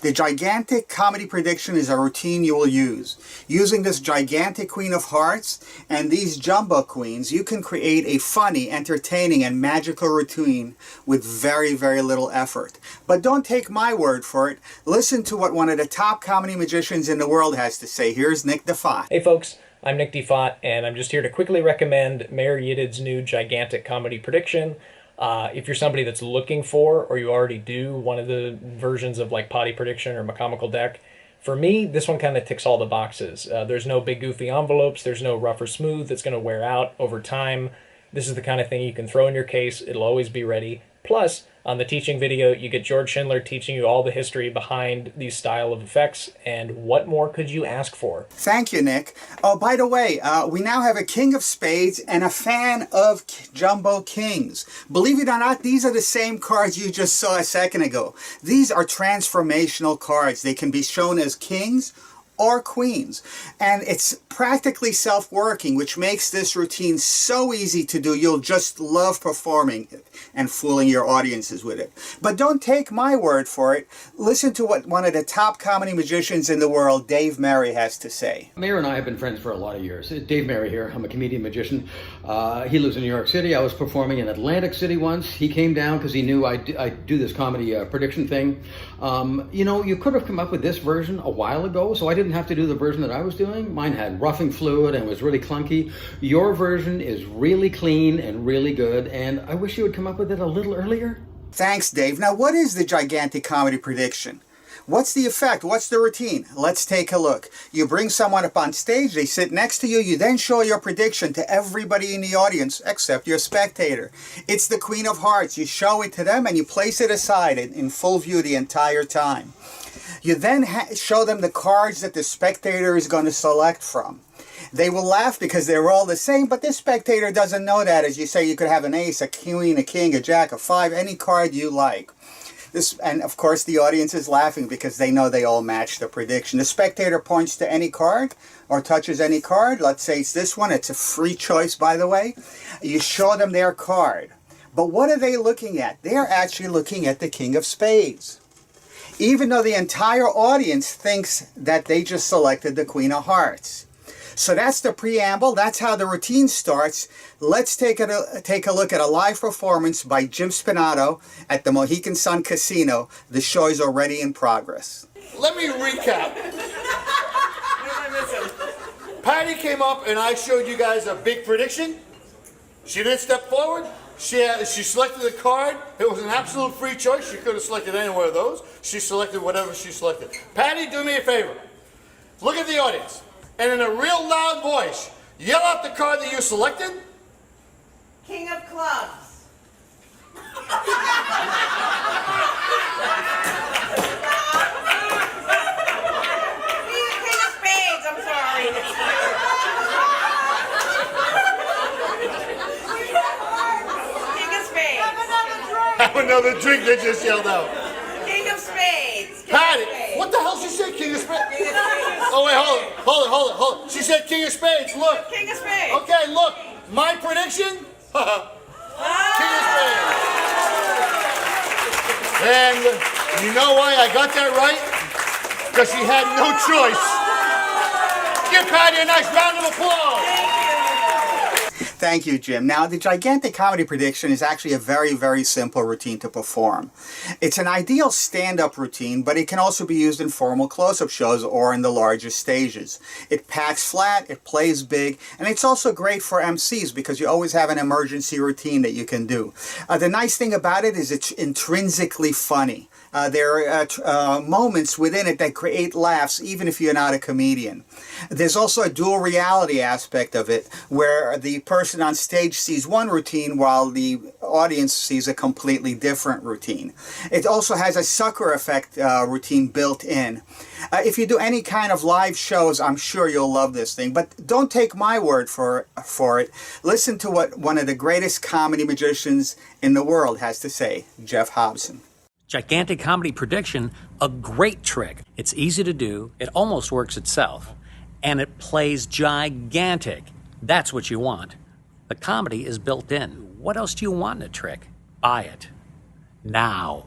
The gigantic comedy prediction is a routine you will use. Using this gigantic Queen of Hearts and these jumbo queens, you can create a funny, entertaining, and magical routine with very, very little effort. But don't take my word for it. Listen to what one of the top comedy magicians in the world has to say. Here's Nick DeFont. Hey folks, I'm Nick DeFont, and I'm just here to quickly recommend Mayor Yidid's new gigantic comedy prediction. If you're somebody that's looking for, or you already do, one of the versions of like Potty Prediction or McComical Deck, for me, this one kind of ticks all the boxes. There's no big goofy envelopes, there's no rough or smooth that's going to wear out over time. This is the kind of thing you can throw in your case, it'll always be ready. Plus, on the teaching video, you get George Schindler teaching you all the history behind these style of effects, and what more could you ask for? Thank you, Nick. Oh, by the way, we now have a King of Spades and a fan of Jumbo Kings. Believe it or not, these are the same cards you just saw a second ago. These are transformational cards. They can be shown as kings or queens, and it's practically self-working, which makes this routine so easy to do. You'll just love performing it and fooling your audiences with it. But don't take my word for it. Listen to what one of the top comedy magicians in the world, Dave Merry, has to say. Mayor and I have been friends for a lot of years. Dave Merry here. I'm a comedian magician. He lives in New York City. I was performing in Atlantic City once. He came down because he knew I do this comedy prediction thing. You know, you could have come up with this version a while ago, so I didn't have to do the version that I was doing. Mine had roughing fluid and was really clunky. Your version is really clean and really good, and I wish you would come up with it a little earlier. Thanks, Dave. Now, what is the gigantic comedy prediction? What's the effect? What's the routine? Let's take a look. You bring someone up on stage, they sit next to you, you then show your prediction to everybody in the audience except your spectator. It's the Queen of Hearts. You show it to them and you place it aside in full view the entire time. You then show them the cards that the spectator is going to select from. They will laugh because they're all the same, but the spectator doesn't know that. As you say, you could have an ace, a queen, a king, a jack, a five, any card you like. And of course the audience is laughing because they know they all match the prediction. The spectator points to any card or touches any card. Let's say it's this one. It's a free choice, by the way. You show them their card. But what are they looking at? They're actually looking at the King of Spades, even though the entire audience thinks that they just selected the Queen of Hearts. So that's the preamble. That's how the routine starts. Let's take a look at a live performance by Jim Spinato at the Mohegan Sun Casino. The show is already in progress. Let me recap. What am I missing? Patty came up and I showed you guys a big prediction. She didn't step forward. She selected a card. It was an absolute free choice. She could have selected any one of those. She selected whatever she selected. Patty, do me a favor. Look at the audience. And in a real loud voice, yell out the card that you selected. King of Clubs. King of Spades, I'm sorry. King of Spades. Have another drink they just yelled out. King of Spades. Patty, what the hell she said, King of Spades? Oh wait, hold it. She said King of Spades, look. King of Spades. Okay, look, my prediction, King of Spades. And you know why I got that right? Because she had no choice. Give Patty a nice round of applause. Thank you, Jim. Now, the gigantic comedy prediction is actually a very, very simple routine to perform. It's an ideal stand-up routine, but it can also be used in formal close-up shows or in the larger stages. It packs flat, it plays big, and it's also great for MCs because you always have an emergency routine that you can do. The nice thing about it is it's intrinsically funny. There are moments within it that create laughs, even if you're not a comedian. There's also a dual reality aspect of it, where the person on stage sees one routine while the audience sees a completely different routine. It also has a sucker effect routine built in. If you do any kind of live shows, I'm sure you'll love this thing. But don't take my word for it. Listen to what one of the greatest comedy magicians in the world has to say, Jeff Hobson. Gigantic comedy prediction, a great trick. It's easy to do, it almost works itself, and it plays gigantic. That's what you want. The comedy is built in. What else do you want in a trick? Buy it. Now.